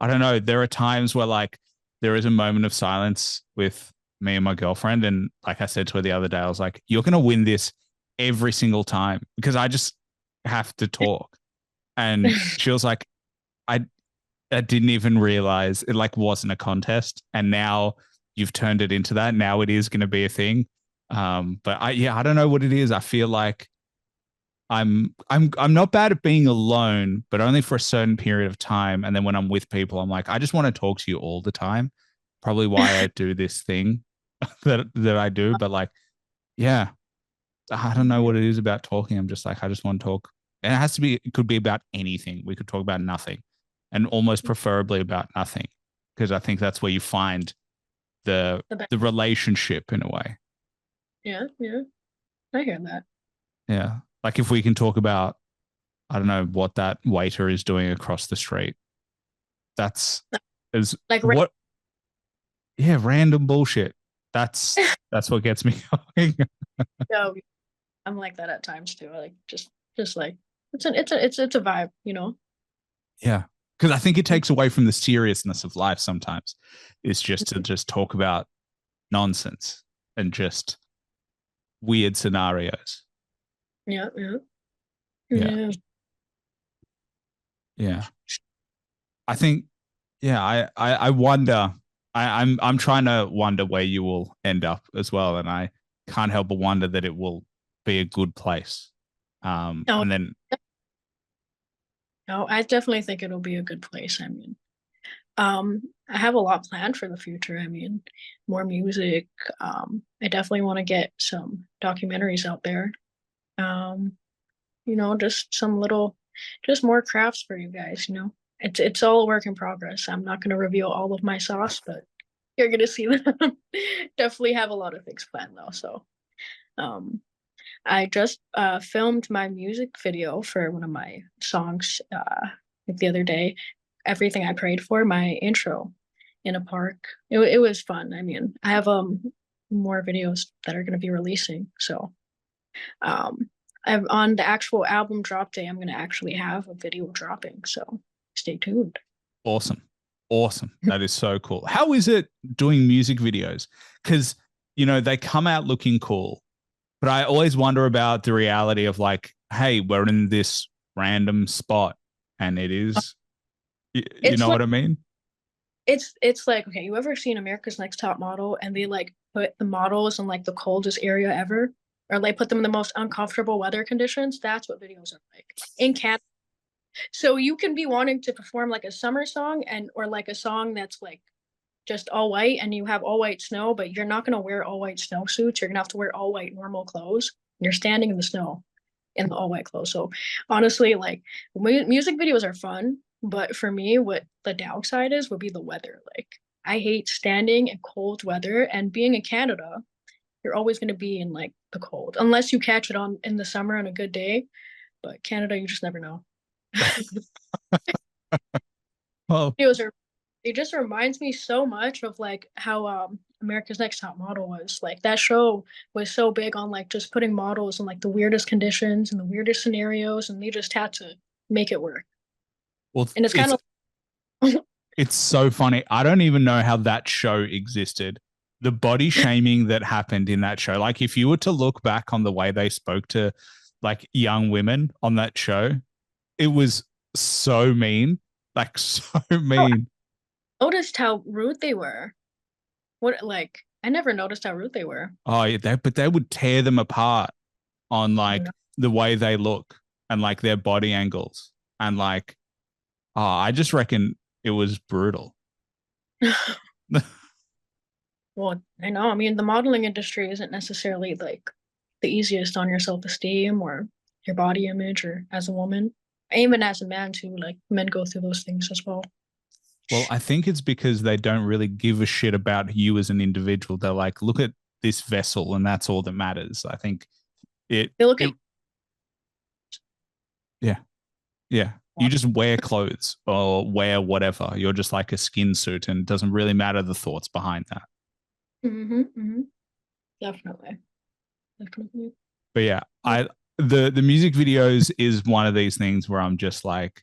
I don't know. There are times where like there is a moment of silence with me and my girlfriend, and like I said to her the other day, I was like, "You're gonna win this every single time because I just have to talk." And she was like, "I I didn't even realize it like wasn't a contest, and now you've turned it into that. Now it is going to be a thing." But I don't know what it is. I feel like I'm not bad at being alone, but only for a certain period of time. And then when I'm with people, I'm like, I just want to talk to you all the time. Probably why I do this thing that I do. But like, yeah, I don't know what it is about talking. I'm just like, I just want to talk. And it has to be, it could be about anything. We could talk about nothing. and almost preferably about nothing, because I think that's where you find the The best. the relationship in a way. Yeah, yeah. I hear that. Yeah. Like if we can talk about, I don't know, what that waiter is doing across the street. That's is Like what, yeah, random bullshit. That's what gets me going. no, I'm like that at times too. Like just like it's a vibe, you know? Yeah. Because I think it takes away from the seriousness of life sometimes. It's just to just talk about nonsense and just weird scenarios. Yeah, yeah. Yeah. Yeah. Yeah. I think, yeah, I wonder, I'm trying to wonder where you will end up as well. And I can't help but wonder that it will be a good place. No, And then no, I definitely think it'll be a good place. I mean, I have a lot planned for the future. I mean, more music. I definitely want to get some documentaries out there. Um, just some little, just more crafts for you guys, you know. It's all a work in progress. I'm not gonna reveal all of my sauce, but you're gonna see them. Definitely have a lot of things planned though. So, um, I just filmed my music video for one of my songs like the other day. Everything I prayed for, my intro in a park. It was fun. I mean, I have more videos that are going to be releasing. So I'm on the actual album drop day. I'm going to actually have a video dropping. So stay tuned. awesome. Awesome. That is so cool. How is it doing music videos? Because, they come out looking cool, but I always wonder about the reality of like, hey, we're in this random spot and it is, you It's know like what I mean? it's like okay, you ever seen America's Next Top Model and they like put the models in like the coldest area ever, or they put them in the most uncomfortable weather conditions? That's what videos are like in Canada. So you can be wanting to perform like a summer song and or like a song that's like just all white and you have all white snow, but you're not gonna wear all white snowsuits. You're gonna have to wear all white normal clothes. You're standing in the snow in the all white clothes. So honestly, like music videos are fun, but for me, what the downside is would be the weather. Like I hate standing in cold weather, and being in Canada, you're always going to be in like the cold unless you catch it on in the summer on a good day. But Canada, you just never know. Well, Videos are it just reminds me so much of like how America's Next Top Model was. Like that show was so big on like just putting models in like the weirdest conditions and the weirdest scenarios, and they just had to make it work. well, And it's kind it's of it's so funny. I don't even know how that show existed. The body shaming that happened in that show. Like if you were to look back on the way they spoke to like young women on that show, it was so mean. Like so oh, I mean. noticed how rude they were. What like I never noticed how rude they were. Oh, yeah, but they would tear them apart on Oh like no. the way they look and like their body angles. And like, oh, I just reckon it was brutal. Well, I know. I mean, the modeling industry isn't necessarily like the easiest on your self-esteem or your body image or as a woman. Even as a man too, like men go through those things as well. Well, I think it's because they don't really give a shit about you as an individual. They're like, look at this vessel, and that's all that matters. I think it, They look at it, yeah, yeah. you. You just wear clothes or wear whatever. You're just like a skin suit, and it doesn't really matter the thoughts behind that. Mm-hmm, mm-hmm. Definitely. Definitely. But yeah, the music videos is one of these things where I'm just like,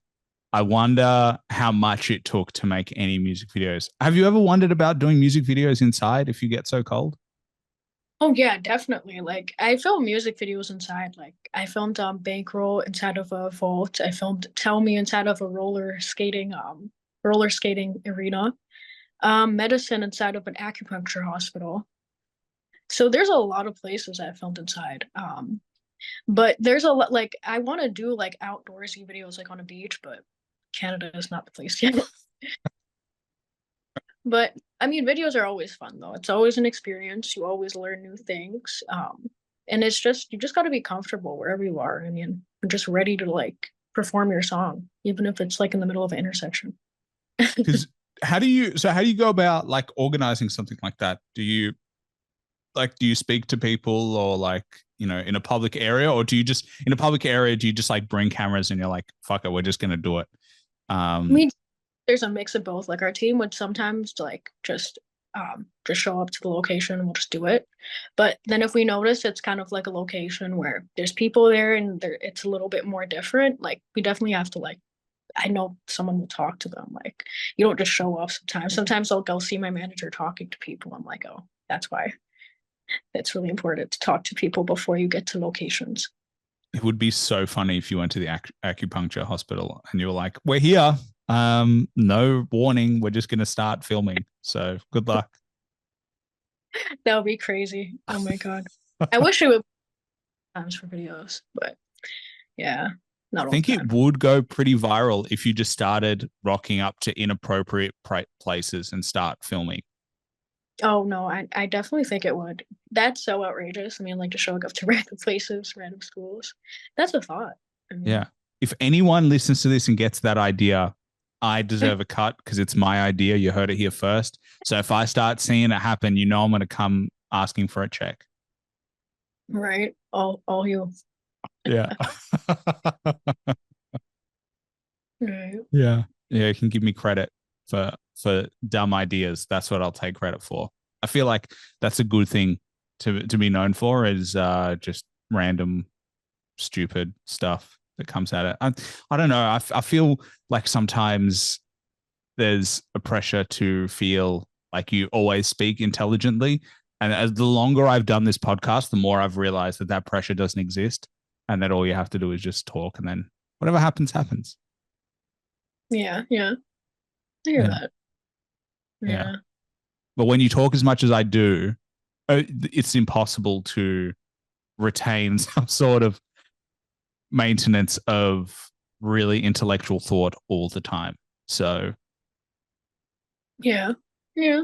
I wonder how much it took to make any music videos. Have you ever wondered about doing music videos inside if you get so cold? Oh yeah, definitely. Like I film music videos inside. Like I filmed Bankroll inside of a vault. I filmed Tell Me inside of a roller skating arena. Medicine inside of an acupuncture hospital. So there's a lot of places I filmed inside. But there's a lot like I want to do like outdoorsy videos like on a beach, but Canada is not the place yet. But I mean, videos are always fun though. It's always an experience. You always learn new things. And it's just you just got to be comfortable wherever you are. I mean, you're just ready to like perform your song, even if it's like in the middle of an intersection. Because how do you go about like organizing something like that? Do you speak to people or like, in a public area, or do you just in a public area, do you just like bring cameras and you're like, fuck it, we're just gonna do it? Um, We There's a mix of both. Like our team would sometimes like just show up to the location and we'll just do it. But then if we notice it's kind of like a location where there's people there and it's a little bit more different, like we definitely have to like I know someone will talk to them. Like you don't just show up sometimes. Sometimes I'll go see my manager talking to people. I'm like, oh, that's why it's really important to talk to people before you get to locations. it would be so funny if you went to the acupuncture hospital and you were like, we're here. No warning. We're just going to start filming. So good luck. That would be crazy. Oh my God. I wish it would be times for videos, but yeah, I not all the think it time. would go pretty viral if you just started rocking up to inappropriate places and start filming. Oh no, I definitely think it would. That's so outrageous. I mean, like just showing up to random places, random schools. That's a thought. I Yeah. mean, If anyone listens to this and gets that idea, I deserve a cut because it's my idea. You heard it here first. So if I start seeing it happen, I'm going to come asking for a check. right? All you. Yeah. Right. Yeah. Yeah. You can give me credit for dumb ideas. That's what I'll take credit for. I feel like that's a good thing to be known for is just random stupid stuff that comes at it. I don't know. I feel like sometimes there's a pressure to feel like you always speak intelligently. And as the longer I've done this podcast, the more I've realized that pressure doesn't exist and that all you have to do is just talk and then whatever happens, happens. Yeah, yeah. I hear Yeah. that. Yeah. Yeah. But when you talk as much as I do, it's impossible to retain some sort of maintenance of really intellectual thought all the time. So, Yeah. Yeah.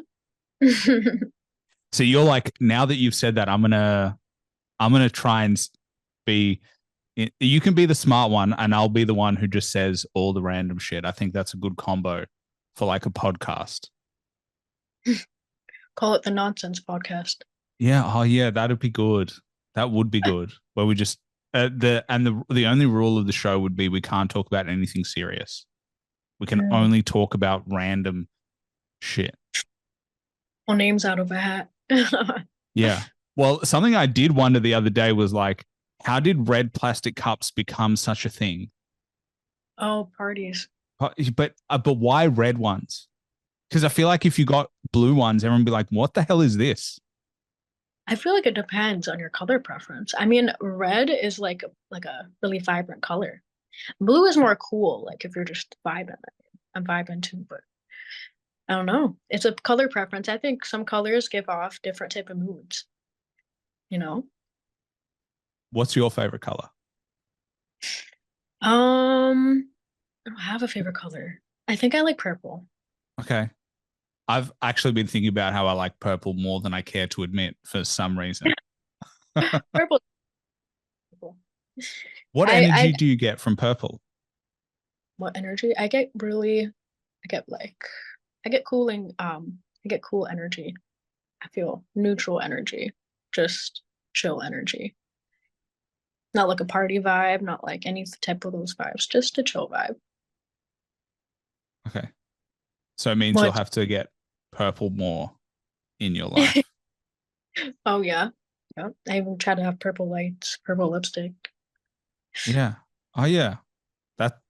so you're like, now that you've said that, I'm gonna try and be. You can be the smart one, and I'll be the one who just says all the random shit. I think that's a good combo for like a podcast. Call it the nonsense podcast. Yeah. Oh, yeah. That'd be good. That would be good. Where we just the only rule of the show would be we can't talk about anything serious. We can Mm. only talk about random shit. Pull names out of a hat. Yeah. Well, something I did wonder the other day was like, how did red plastic cups become such a thing? Oh, parties. But why red ones? Because I feel like if you got blue ones, everyone would be like, "What the hell is this?" I feel like it depends on your color preference. I mean, red is like a really vibrant color. Blue is more cool, like if you're just vibing. I'm vibing too, but I don't know. It's a color preference. I think some colors give off different type of moods, you know? What's your favorite color? I don't have a favorite color. I think I like purple. Okay. I've actually been thinking about how I like purple more than I care to admit for some reason. Purple. Purple. What I energy do you get from purple? what energy? I get like I get cooling I get cool energy. I feel neutral energy. Just chill energy. Not like a party vibe, not like any type of those vibes, just a chill vibe. Okay. So it means you'll What? have to get purple more in your life. Oh yeah. Yeah. I even try to have purple lights, purple lipstick. Yeah. Oh yeah.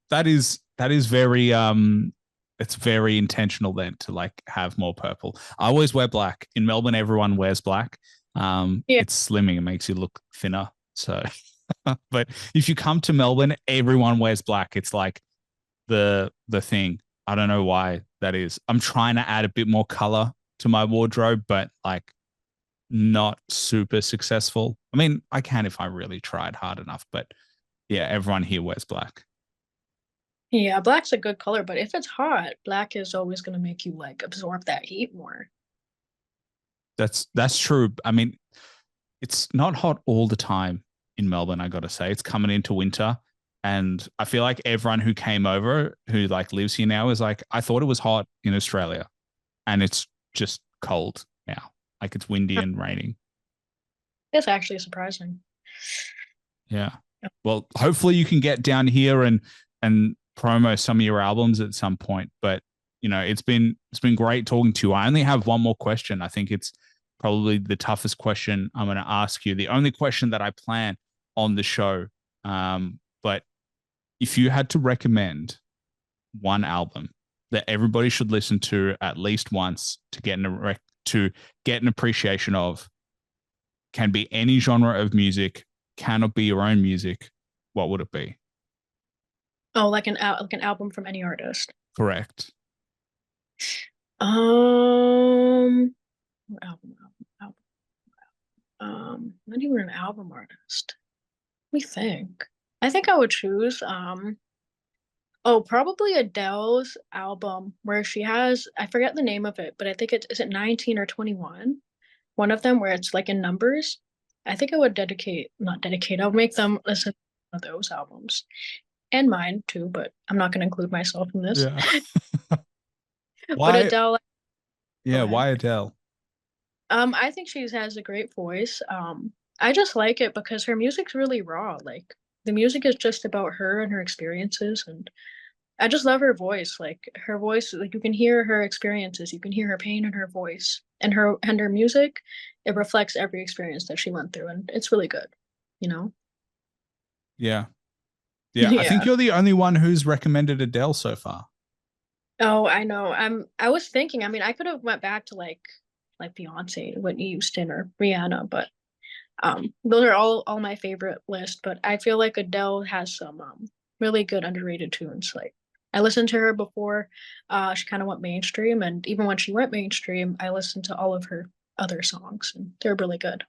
That is very it's very intentional then to like have more purple. I always wear black. In Melbourne, everyone wears black. Yeah. It's slimming, it makes you look thinner. So but if you come to Melbourne, everyone wears black. It's like the thing. I don't know why that is. I'm trying to add a bit more color to my wardrobe, but like not super successful. I mean, I can if I really tried hard enough, but yeah, everyone here wears black. Yeah, black's a good color, but if it's hot, black is always gonna make you like absorb that heat more. That's true. I mean, it's not hot all the time in Melbourne, I gotta say. It's coming into winter. And I feel like everyone who came over who like lives here now is like, I thought it was hot in Australia and it's just cold now. Like it's windy and raining. It's actually surprising. Yeah. Well, hopefully you can get down here and promo some of your albums at some point. But it's been great talking to you. I only have one more question. I think it's probably the toughest question I'm going to ask you. The only question that I plan on the show. But if you had to recommend one album that everybody should listen to at least once to get an appreciation of, can be any genre of music, cannot be your own music, what would it be? Oh, like an album from any artist. Correct. Um, album, album, not even an album artist. Let me think. I think I would choose oh, probably Adele's album where she has, I forget the name of it, but I think it's, is it 19 or 21? One of them where it's like in numbers. I think I would not dedicate, I would make them listen to those albums. And mine too, but I'm not going to include myself in this. Yeah. But Why? Adele, go Yeah. ahead. Why Adele? I think she has a great voice. I just like it because her music's really raw. Like the music is just about her and her experiences, and I just love her voice. Like her voice, like you can hear her experiences, you can hear her pain in her voice, and her music, it reflects every experience that she went through, and it's really good. You know? Yeah. Yeah. I think Yeah. you're the only one who's recommended Adele so far. Oh, I know. I was thinking, I mean, I could have went back to like Beyonce, Whitney Houston, or Rihanna, but those are all my favorite list. But I feel like Adele has some really good underrated tunes. Like I listened to her before she kind of went mainstream, and even when she went mainstream, I listened to all of her other songs, and they're really good.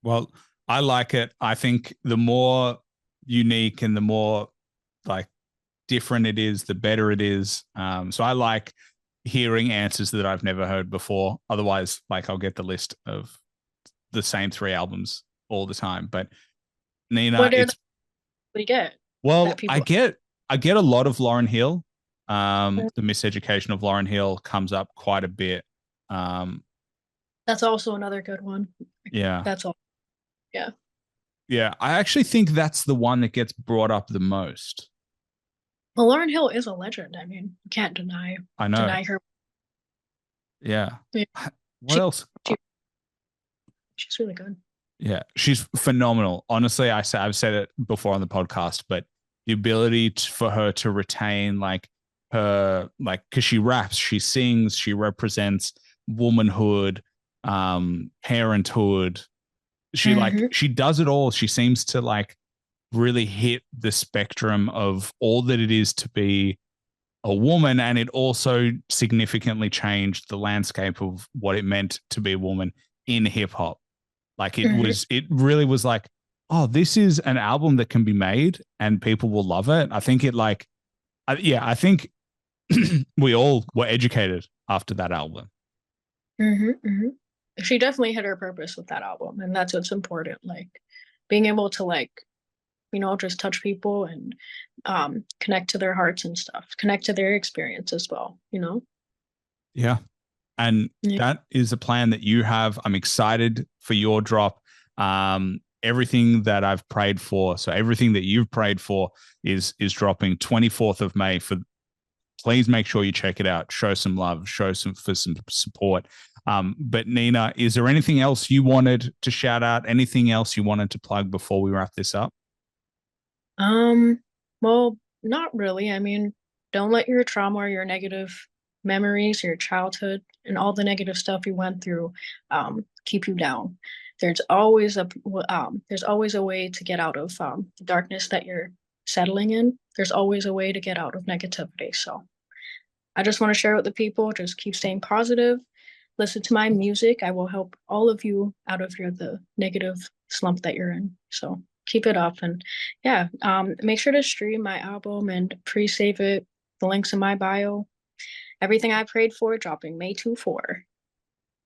Well, I like it. I think the more unique and the more like different it is, the better it is. So I like hearing answers that I've never heard before. Otherwise, like I'll get the list of the same three albums all the time. But Neena, What are the we get that well, I people? get I get a lot of Lauren Hill. The miseducation of Lauren Hill comes up quite a bit. Um, That's also another good one. yeah. That's all. Yeah. Yeah. I actually think that's the one that gets brought up the most. Well, Lauren Hill is a legend. I mean, you can't I know. deny her. Yeah. Yeah, What she, else? she she's really good. Yeah, she's phenomenal. Honestly, I've said it before on the podcast, but the ability for her to retain like her like because she raps, she sings, she represents womanhood, parenthood. Hmm. She does it all. She seems to like really hit the spectrum of all that it is to be a woman, and it also significantly changed the landscape of what it meant to be a woman in hip hop. Like Hmm. it really was like, oh, this is an album that can be made and people will love it. I think it like, yeah, I think we all were educated after that album. Hmm. Hmm. She definitely hit her purpose with that album, and that's what's important. Like being able to like, just touch people and connect to their hearts and stuff, connect to their experience as well. Yeah. And Yeah. that is a plan that you have. I'm excited for your drop. Everything that I've prayed for, so everything that you've prayed for is dropping 24th of May. For please make sure you check it out. Show some love. Show some support. But Neena, is there anything else you wanted to shout out? Anything else you wanted to plug before we wrap this up? Um, well, not really. I mean, don't let your trauma or your negative memories, your childhood, and all the negative stuff you went through, keep you down. There's always a way to get out of the darkness that you're settling in. There's always a way to get out of negativity. So I just want to share with the people, just keep staying positive. Listen to my music. I will help all of you out of the negative slump that you're in. So keep it up. And yeah, make sure to stream my album and pre-save it. The links in my bio. Everything I prayed for dropping May 24.